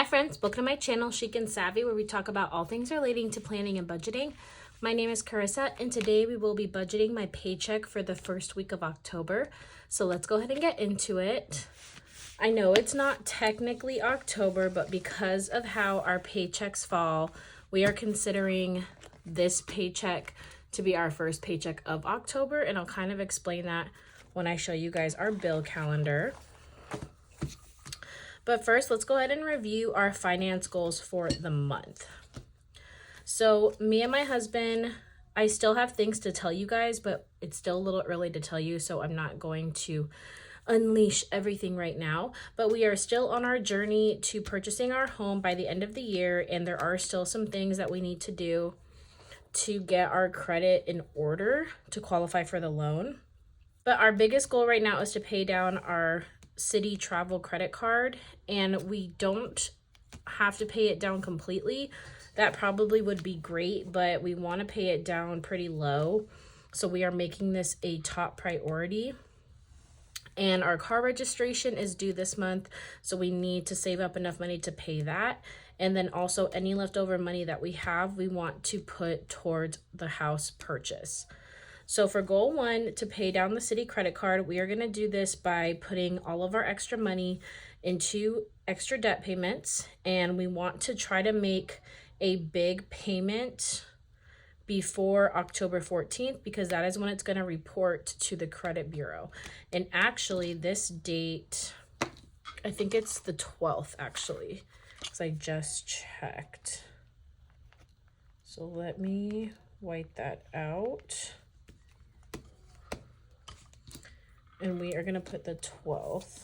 friends, welcome to my channel Chic and Savvy, where we talk about all things relating to planning and budgeting. My name is Carissa, and today we will be budgeting my paycheck for the first week of October. So let's go ahead and get into it. I know it's not technically October, but because of how our paychecks fall, we are considering this paycheck to be our first paycheck of October, and I'll kind of explain that when I show you guys our bill calendar. But first, let's go ahead and review our finance goals for the month. So me and my husband, I still have things to tell you guys, but it's still a little early to tell you, so I'm not going to unleash everything right now. But we are still on our journey to purchasing our home by the end of the year, and there are still some things that we need to do to get our credit in order to qualify for the loan. But our biggest goal right now is to pay down our city travel credit card, and we don't have to pay it down completely. That probably would be great, but we want to pay it down pretty low, so we are making this a top priority. And our car registration is due this month, so we need to save up enough money to pay that. And then also any leftover money that we have, we want to put towards the house purchase. So for goal 1, to pay down the city credit card, we are going to do this by putting all of our extra money into extra debt payments. And we want to try to make a big payment before October 14th, because that is when it's going to report to the credit bureau. And actually this date, I think it's the 12th actually, because I just checked. So let me white that out. And we are going to put the 12th.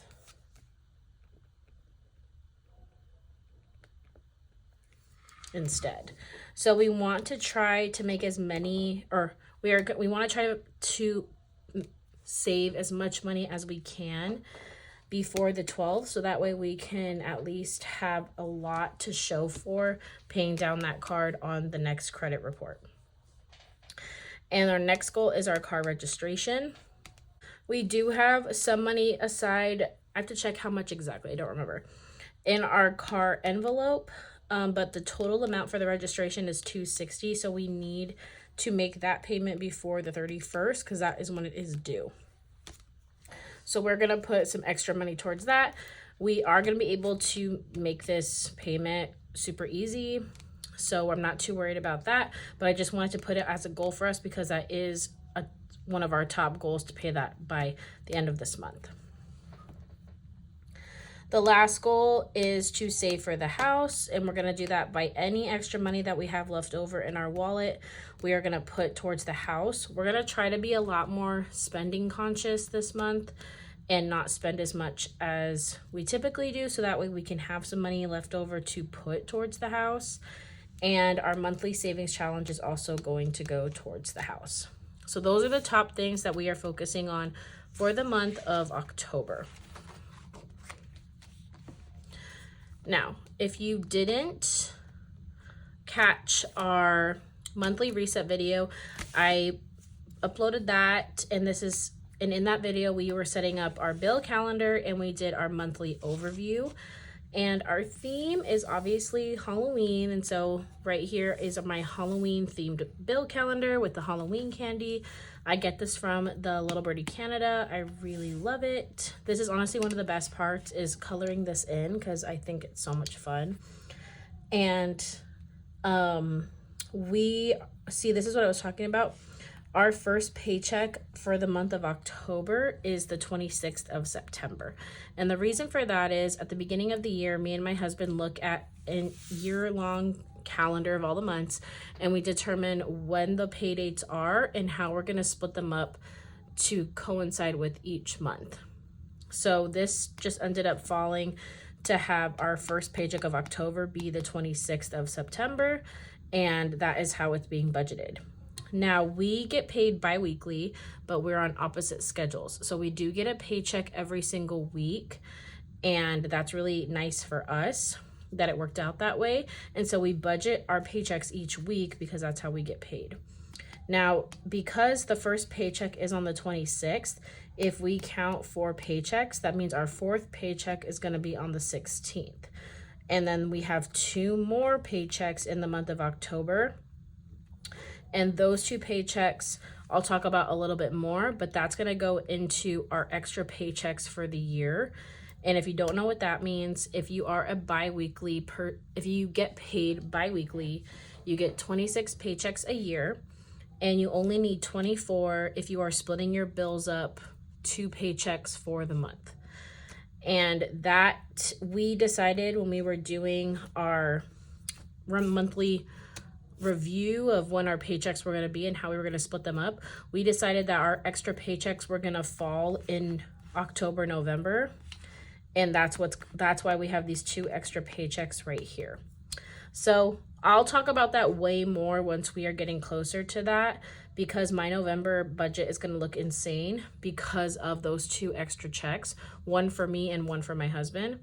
Instead. So we want to try to make as many, or we want to try to save as much money as we can before the 12th, so that way we can at least have a lot to show for paying down that card on the next credit report. And our next goal is our car registration. We do have some money aside. I have to check how much exactly, I don't remember, in our car envelope. But the total amount for the registration is $260, so we need to make that payment before the 31st, because that is when it is due. So we're going to put some extra money towards that. We are going to be able to make this payment super easy, so I'm not too worried about that, but I just wanted to put it as a goal for us, because that is one of our top goals, to pay that by the end of this month. The last goal is to save for the house, and we're going to do that by any extra money that we have left over in our wallet. We are going to put towards the house. We're going to try to be a lot more spending conscious this month and not spend as much as we typically do, so that way we can have some money left over to put towards the house. And our monthly savings challenge is also going to go towards the house. So those are the top things that we are focusing on for the month of October. Now, if you didn't catch our monthly reset video, I uploaded that, and in that video we were setting up our bill calendar, and we did our monthly overview. And our theme is obviously Halloween, and so right here is my Halloween themed bill calendar with the Halloween candy. I get this from the LittleBirdieCanada. I really love it. This is honestly one of the best parts, is coloring this in, because I think it's so much fun. And this is what I was talking about. Our first paycheck for the month of October is the 26th of September. And the reason for that is, at the beginning of the year, me and my husband look at a year-long calendar of all the months, and we determine when the pay dates are and how we're going to split them up to coincide with each month. So this just ended up falling to have our first paycheck of October be the 26th of September, and that is how it's being budgeted. Now, we get paid bi-weekly, but we're on opposite schedules. So we do get a paycheck every single week, and that's really nice for us that it worked out that way. And so we budget our paychecks each week, because that's how we get paid. Now, because the first paycheck is on the 26th, if we count 4 paychecks, that means our 4th paycheck is going to be on the 16th. And then we have 2 more paychecks in the month of October. And those 2 paychecks I'll talk about a little bit more, but that's going to go into our extra paychecks for the year. And if you don't know what that means, if you are a if you get paid bi-weekly, you get 26 paychecks a year, and you only need 24 if you are splitting your bills up 2 paychecks for the month. And that we decided when we were doing our monthly review of when our paychecks were going to be and how we were going to split them up, we decided that our extra paychecks were going to fall in October, November. And that's why we have these 2 extra paychecks right here. So I'll talk about that way more once we are getting closer to that, because my November budget is going to look insane because of those 2 extra checks, one for me and one for my husband.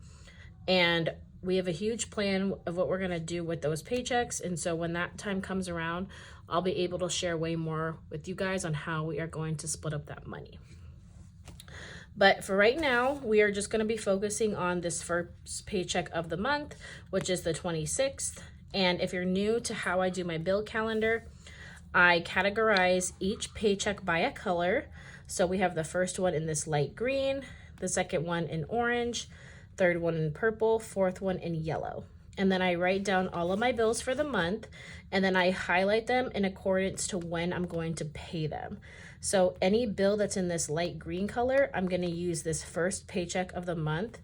And we have a huge plan of what we're going to do with those paychecks. And so when that time comes around, I'll be able to share way more with you guys on how we are going to split up that money. But for right now, we are just going to be focusing on this first paycheck of the month, which is the 26th. And if you're new to how I do my bill calendar, I categorize each paycheck by a color. So we have the first one in this light green, the second one in orange, third one in purple, fourth one in yellow. And then I write down all of my bills for the month, and then I highlight them in accordance to when I'm going to pay them. So any bill that's in this light green color, I'm going to use this first paycheck of the month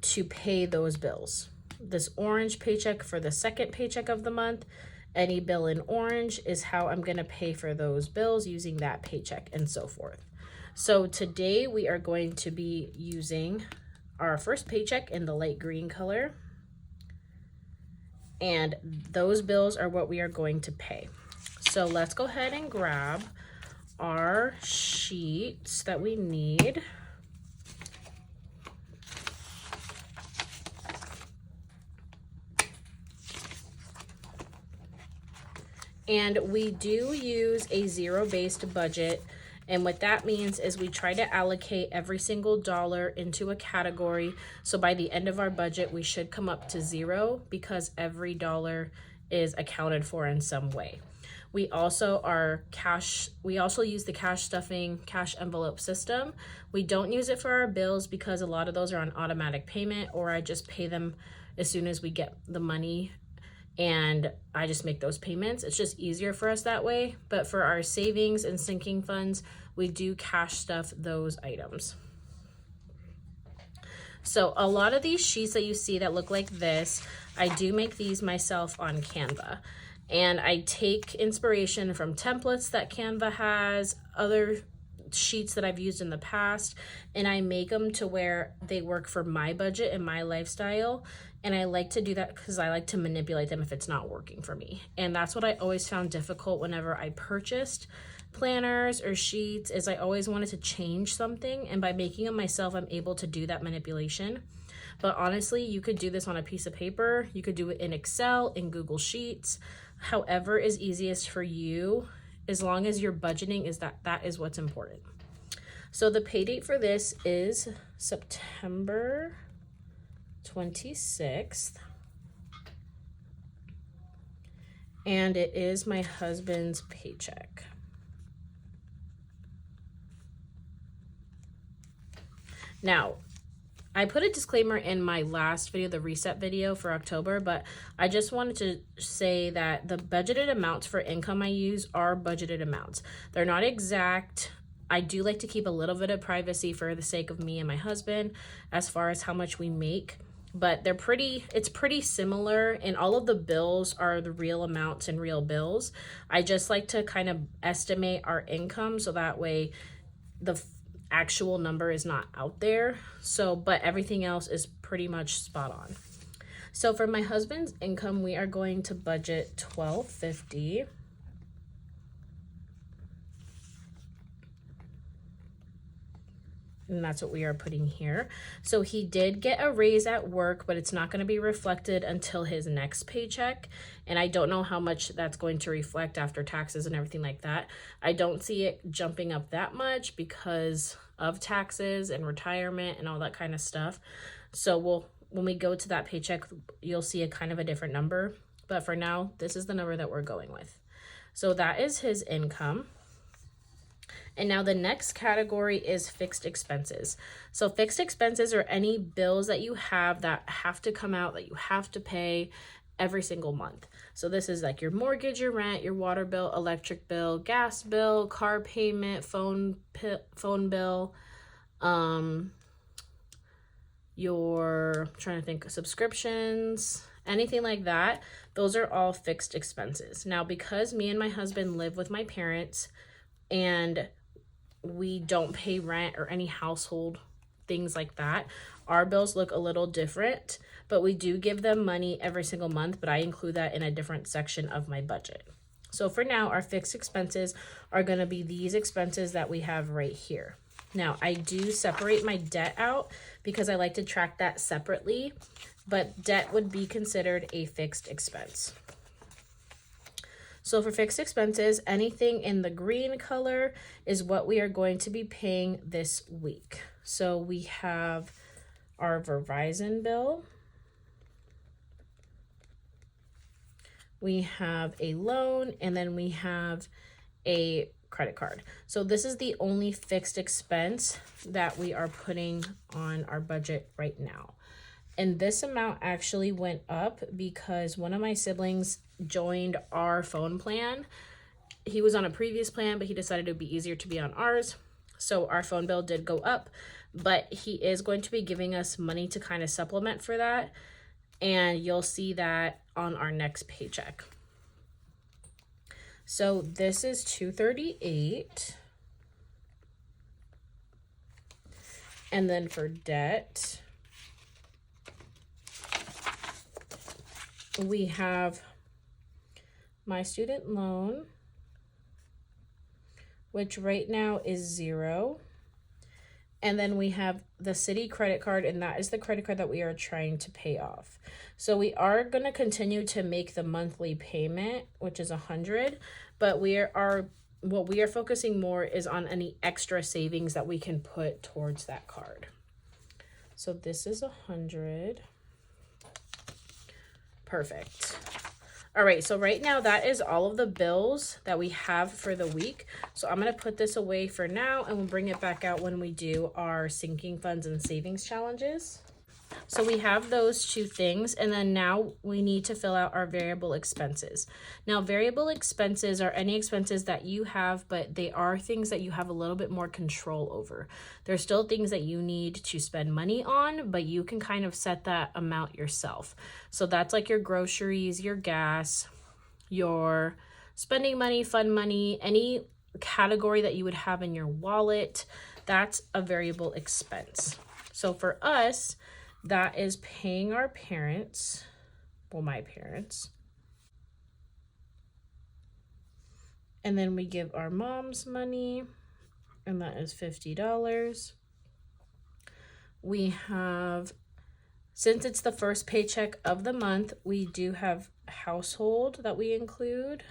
to pay those bills. This orange paycheck for the second paycheck of the month. Any bill in orange is how I'm going to pay for those bills using that paycheck, and so forth. So today we are going to be using our first paycheck in the light green color, and those bills are what we are going to pay. So let's go ahead and grab our sheets that we need. And we do use a zero-based budget. And what that means is we try to allocate every single dollar into a category. So by the end of our budget, we should come up to 0 because every dollar is accounted for in some way. We also use the cash stuffing, cash envelope system. We don't use it for our bills because a lot of those are on automatic payment, or I just pay them as soon as we get the money and I just make those payments. It's just easier for us that way. But for our savings and sinking funds, we do cash stuff those items. So a lot of these sheets that you see that look like this, I do make these myself on Canva. And I take inspiration from templates that Canva has, other sheets that I've used in the past, and I make them to where they work for my budget and my lifestyle. And I like to do that because I like to manipulate them if it's not working for me. And that's what I always found difficult whenever I purchased planners or sheets, is I always wanted to change something. And by making them myself, I'm able to do that manipulation. But honestly, you could do this on a piece of paper. You could do it in Excel, in Google Sheets, however is easiest for you, as long as your budgeting is that is what's important. So the pay date for this is September 26th. And it is my husband's paycheck. Now, I put a disclaimer in my last video, the reset video for October, but I just wanted to say that the budgeted amounts for income I use are budgeted amounts. They're not exact. I do like to keep a little bit of privacy for the sake of me and my husband as far as how much we make, but it's pretty similar, and all of the bills are the real amounts and real bills. I just like to kind of estimate our income so that way the actual number is not out there. So, but everything else is pretty much spot on. So for my husband's income, we are going to budget $12.50. And that's what we are putting here. So he did get a raise at work, but it's not going to be reflected until his next paycheck. And I don't know how much that's going to reflect after taxes and everything like that. I don't see it jumping up that much because of taxes and retirement and all that kind of stuff. So when we go to that paycheck, you'll see a kind of a different number. But for now, this is the number that we're going with. So that is his income. And now the next category is fixed expenses. So fixed expenses are any bills that you have that have to come out, that you have to pay every single month. So this is like your mortgage, your rent, your water bill, electric bill, gas bill, car payment, phone bill, your, I'm trying to think, subscriptions, anything like that. Those are all fixed expenses. Now, because me and my husband live with my parents and we don't pay rent or any household things like that, our bills look a little different, but we do give them money every single month, but I include that in a different section of my budget. So for now, our fixed expenses are going to be these expenses that we have right here. Now, I do separate my debt out because I like to track that separately, but debt would be considered a fixed expense. So for fixed expenses, anything in the green color is what we are going to be paying this week. So we have our Verizon bill. We have a loan, and then we have a credit card. So this is the only fixed expense that we are putting on our budget right now. And this amount actually went up because one of my siblings joined our phone plan. He was on a previous plan, but he decided it would be easier to be on ours. So our phone bill did go up, but he is going to be giving us money to kind of supplement for that. And you'll see that on our next paycheck. So this is $238. And then for debt, we have my student loan, which right now is 0. And then we have the city credit card, and that is the credit card that we are trying to pay off. So we are going to continue to make the monthly payment, which is $100, but what we are focusing more is on any extra savings that we can put towards that card. So this is $100. Perfect. All right, so right now that is all of the bills that we have for the week. So I'm going to put this away for now, and we'll bring it back out when we do our sinking funds and savings challenges. So we have those two things, and then now we need to fill out our variable expenses. Now, variable expenses are any expenses that you have, but they are things that you have a little bit more control over. There's still things that you need to spend money on, but you can kind of set that amount yourself. So that's like your groceries, your gas, your spending money, fun money, any category that you would have in your wallet, that's a variable expense. So for us, that is paying our parents, well, my parents. And then we give our moms money, and that is $50. We have, since it's the first paycheck of the month, we do have household that we include.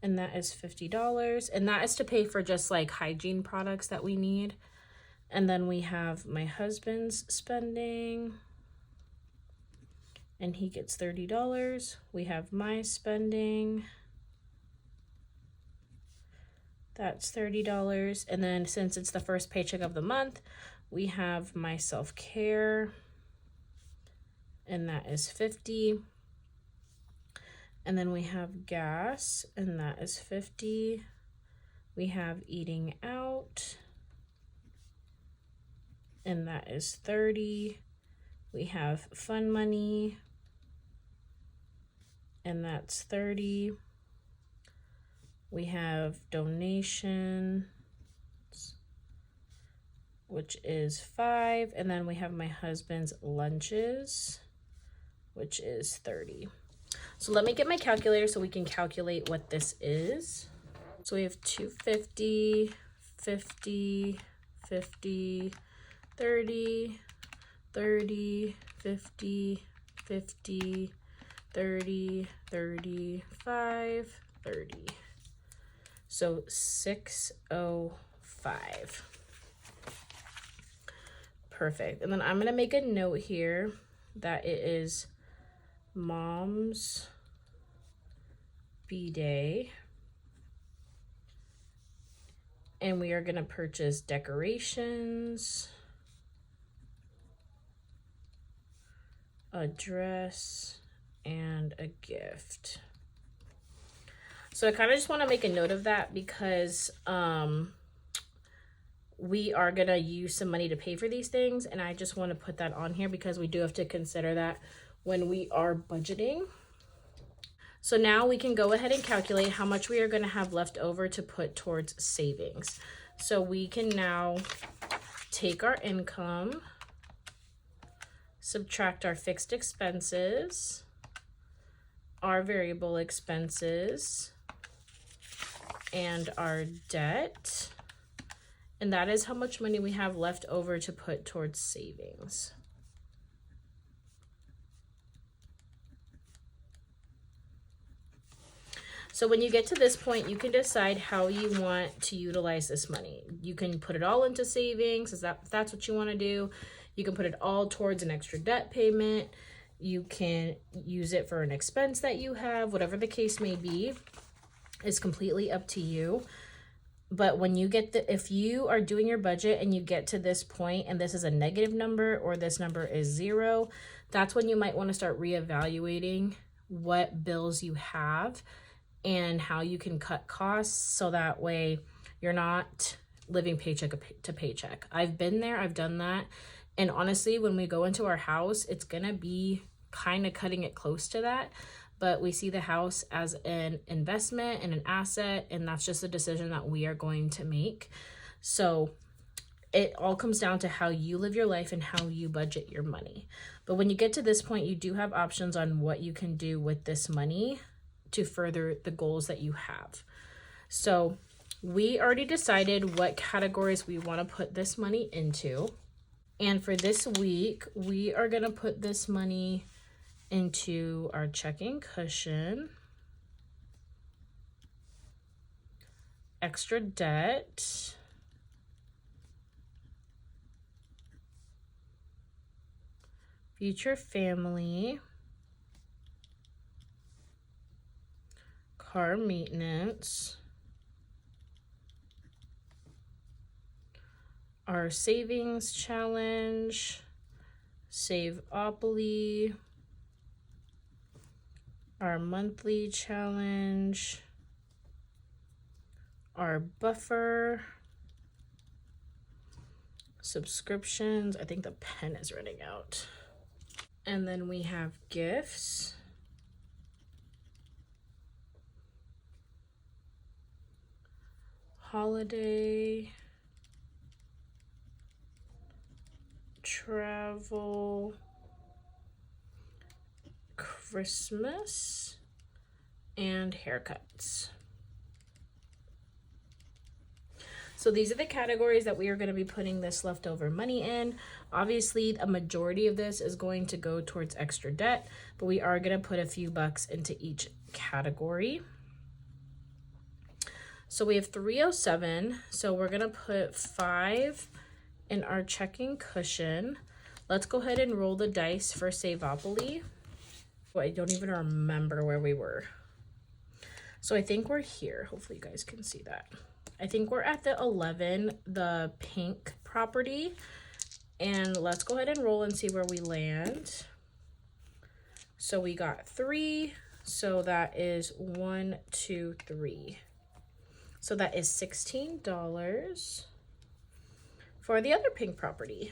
And that is $50. And that is to pay for just like hygiene products that we need. And then we have my husband's spending, and he gets $30. We have my spending, that's $30. And then since it's the first paycheck of the month, we have my self-care, and that is $50. And then we have gas, and that is $50. We have eating out, and that is $30. We have fun money, and that's $30. We have donations, which is $5. And then we have my husband's lunches, which is $30. So let me get my calculator so we can calculate what this is. So we have 250, 50, 50, 30, 30, 50, 50, 30, 35, 30. So 605. Perfect. And then I'm going to make a note here that it is Mom's B-Day. And we are going to purchase decorations, a dress, and a gift. So I kind of just want to make a note of that because we are going to use some money to pay for these things. And I just want to put that on here because we do have to consider that when we are budgeting. So now we can go ahead and calculate how much we are going to have left over to put towards savings. So we can now take our income, subtract our fixed expenses, our variable expenses, and our debt. And that is how much money we have left over to put towards savings. So when you get to this point, you can decide how you want to utilize this money. You can put it all into savings, if that's what you want to do. You can put it all towards an extra debt payment. You can use it for an expense that you have, whatever the case may be. It's completely up to you. But when you get if you are doing your budget and you get to this point and this is a negative number or this number is 0, that's when you might want to start reevaluating what bills you have and how you can cut costs so that way you're not living paycheck to paycheck. I've been there, I've done that. And honestly, when we go into our house, it's gonna be kind of cutting it close to that. But we see the house as an investment and an asset, and that's just a decision that we are going to make. So it all comes down to how you live your life and how you budget your money. But when you get to this point, you do have options on what you can do with this money to further the goals that you have. So we already decided what categories we want to put this money into. And for this week, we are going to put this money into our checking cushion, extra debt, future family, car maintenance, our savings challenge, Saveopoly, our monthly challenge, our buffer, subscriptions. I think the pen is running out. And then we have gifts, holiday, travel, Christmas, and haircuts. So these are the categories that we are going to be putting this leftover money in. Obviously, a majority of this is going to go towards extra debt, but we are going to put a few bucks into each category. So we have 307. So we're going to put 5 in our checking cushion. Let's go ahead and roll the dice for Saveopoly. I don't even remember where we were. So I think we're here. Hopefully you guys can see that. I think we're at the 11, the pink property. And let's go ahead and roll and see where we land. So we got 3. So that is 1, 2, 3. So that is $16 for the other pink property.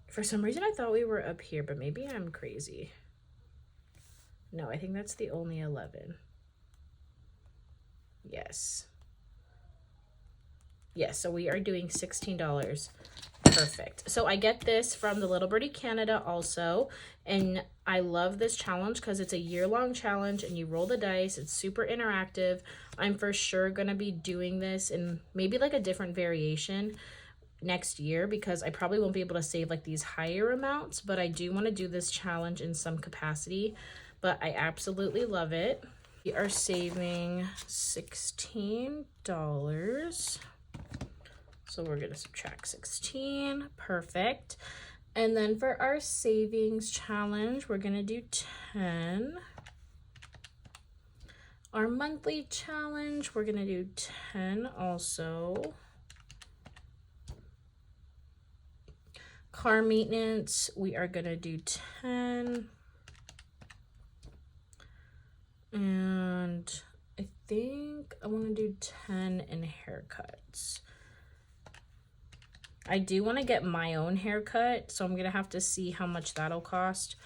For some reason, I thought we were up here, but maybe I'm crazy. No, I think that's the only 11. Yes. Yes, so we are doing $16. Perfect. So I get this from the LittleBirdieCanada also, and I love this challenge because it's a year-long challenge and you roll the dice. It's super interactive. I'm for sure going to be doing this in maybe like a different variation next year because I probably won't be able to save like these higher amounts, but I do want to do this challenge in some capacity. But I absolutely love it. We are saving $16. So we're going to subtract 16. Perfect. And then for our savings challenge, we're going to do 10. Our monthly challenge, we're going to do 10 also. Car maintenance, we are going to do 10. And I think I want to do 10 in haircuts. I do want to get my own haircut, so I'm going to have to see how much that'll cost.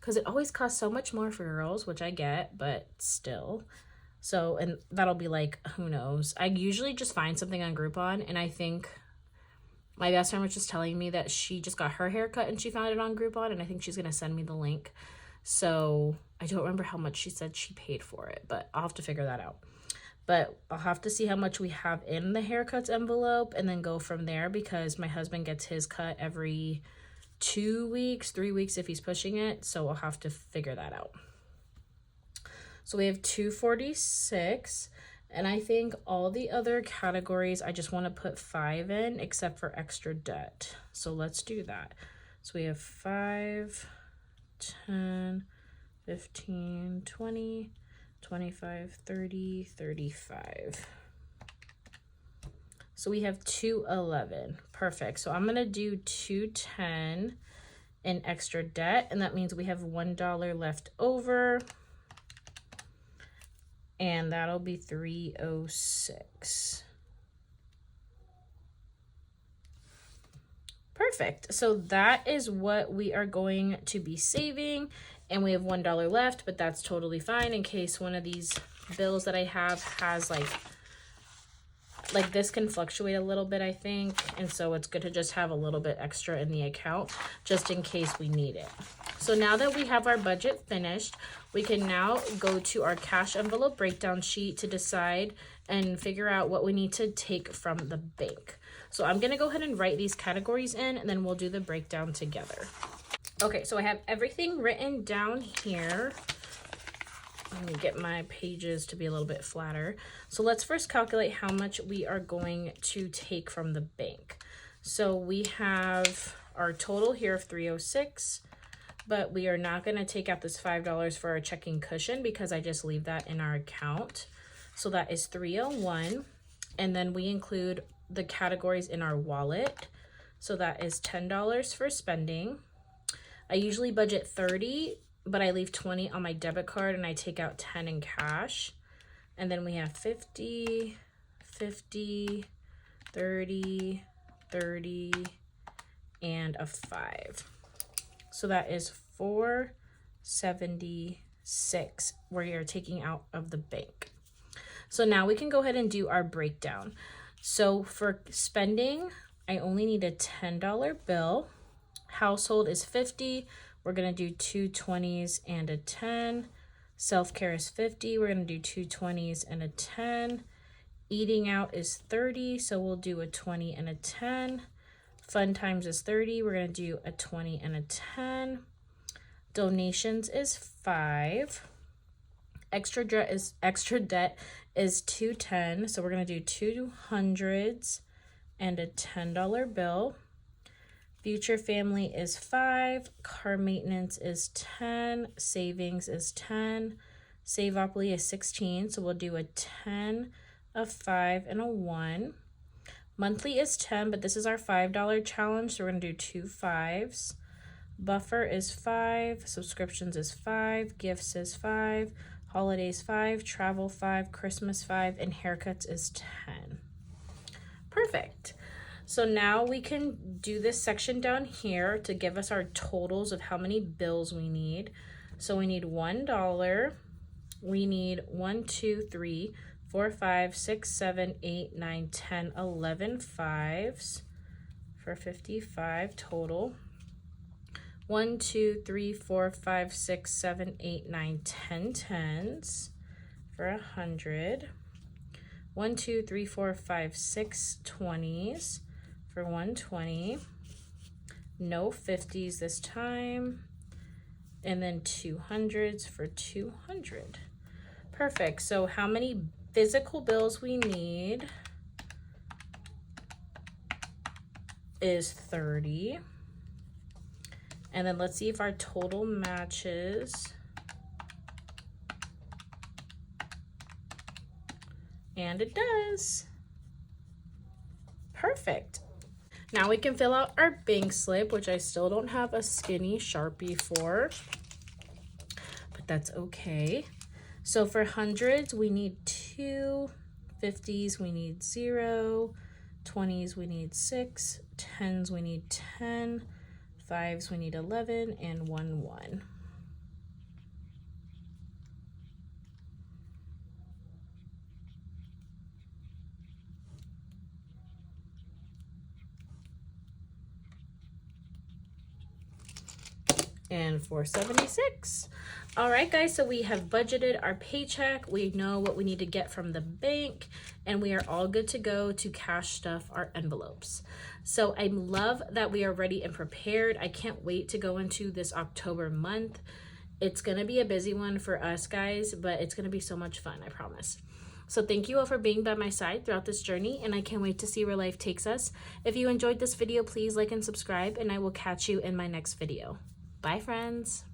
Because it always costs so much more for girls, which I get, but still. So, and that'll be like, who knows. I usually just find something on Groupon, and I think my best friend was just telling me that she just got her haircut and she found it on Groupon, and I think she's going to send me the link. So I don't remember how much she said she paid for it, but I'll have to figure that out. But I'll have to see how much we have in the haircuts envelope and then go from there, because my husband gets his cut every 2 weeks, 3 weeks if he's pushing it. So I'll have to figure that out. So we have $246, and I think all the other categories I just want to put 5 in except for extra debt. So let's do that. So we have 5, 10, 15, 20, 25, 30, 35. So we have 211. Perfect. So I'm going to do 210 in extra debt, and that means we have $1 left over. And that'll be 306. Perfect. So that is what we are going to be saving. And we have $1 left, but that's totally fine in case one of these bills that I have has like this can fluctuate a little bit, I think. And so it's good to just have a little bit extra in the account just in case we need it. So now that we have our budget finished, we can now go to our cash envelope breakdown sheet to decide and figure out what we need to take from the bank. So I'm going to go ahead and write these categories in, and then we'll do the breakdown together. Okay, so I have everything written down here. Let me get my pages to be a little bit flatter. So let's first calculate how much we are going to take from the bank. So we have our total here of 306, but we are not going to take out this $5 for our checking cushion because I just leave that in our account. So that is 301. And then we include the categories in our wallet. So that is $10 for spending. I usually budget 30, but I leave 20 on my debit card and I take out 10 in cash. And then we have 50, 50, 30, 30, and a 5. So that is 476 where you're taking out of the bank. So now we can go ahead and do our breakdown. So for spending, I only need a $10 bill. Household is 50. We're going to do 2 20s and a 10. Self-care is 50. We're going to do 2 20s and a 10. Eating out is 30. So we'll do a 20 and a 10. Fun times is 30. We're going to do a 20 and a 10. Donations is 5. Extra debt is 210. So we're going to do 200s and a $10 bill. Future family is 5. Car maintenance is 10. Savings is 10. Savopoly is 16. So we'll do a 10, a 5, and a 1. Monthly is 10, but this is our $5 challenge, so we're going to do 2 5s. Buffer is 5. Subscriptions is 5. Gifts is 5. Holidays 5. Travel 5. Christmas 5. And haircuts is 10. Perfect. So now we can do this section down here to give us our totals of how many bills we need. So we need $1. We need 1, 2, 3, 4, 5, 6, 7, 8, 9, 10, 11 5s for 55 total. 1, 2, 3, 4, 5, 6, 7, 8, 9, 10 10s for 100. 1, 2, 3, 4, 5, 6 20s for 120. No 50s this time. And then 200s for 200. Perfect. So how many physical bills we need is 30. And then let's see if our total matches. And it does. Perfect. Now we can fill out our bank slip, which I still don't have a skinny Sharpie for, but that's okay. So for hundreds, we need 2, 50s, we need 0, 20s, we need 6, 10s, we need 10, 5s, we need 11, and 1, 1. And 476. All right, guys, so we have budgeted our paycheck. We know what we need to get from the bank, and we are all good to go to cash stuff our envelopes. So I love that we are ready and prepared. I can't wait to go into this October month. It's gonna be a busy one for us, guys, but it's gonna be so much fun, I promise. So thank you all for being by my side throughout this journey, and I can't wait to see where life takes us. If you enjoyed this video, please like and subscribe, and I will catch you in my next video. Bye, friends.